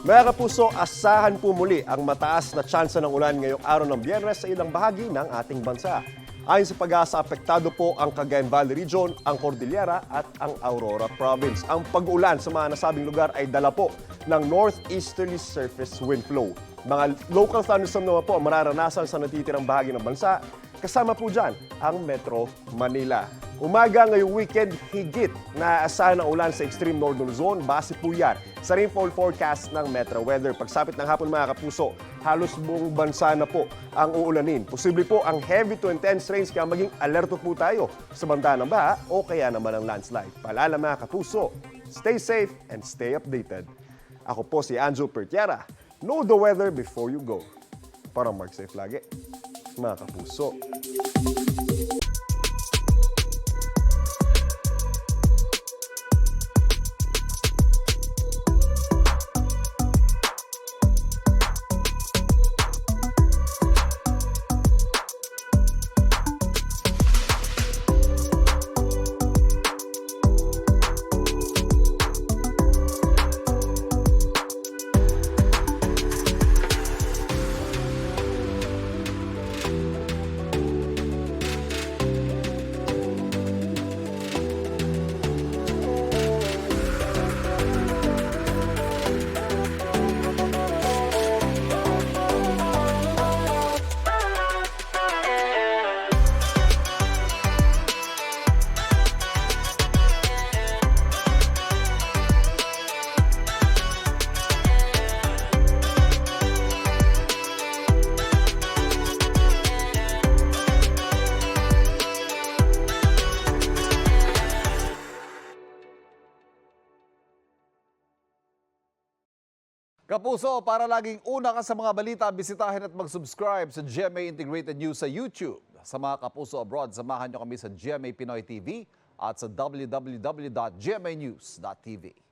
Mga kapuso, asahan po muli ang mataas na tsansa ng ulan ngayong araw ng Biyernes sa ilang bahagi ng ating bansa. Ayon sa pag-asa, apektado po ang Cagayan Valley Region, ang Cordillera at ang Aurora Province. Ang pag-ulan sa mga nasabing lugar ay dala po ng northeasterly surface wind flow. Mga local thunderstorm naman po ang mararanasan sa natitirang bahagi ng bansa. Kasama po dyan ang Metro Manila. Umaga ngayong weekend, higit na asahan ng ulan sa extreme northern zone. Base po yan sa rainfall forecast ng Metro Weather. Pagsapit ng hapon mga kapuso, halos buong bansa na po ang uulanin. Posible po ang heavy to intense rains kaya maging alerto po tayo sa banta ng baha o kaya naman ang landslide. Paalala mga kapuso, stay safe and stay updated. Ako po si Anjo Pertiera. Know the weather before you go. Para mark safe lagi, mga kapuso. Kapuso, para laging una ka sa mga balita, bisitahin at mag-subscribe sa GMA Integrated News sa YouTube. Sa mga kapuso abroad, samahan nyo kami sa GMA Pinoy TV at sa www.gmanews.tv.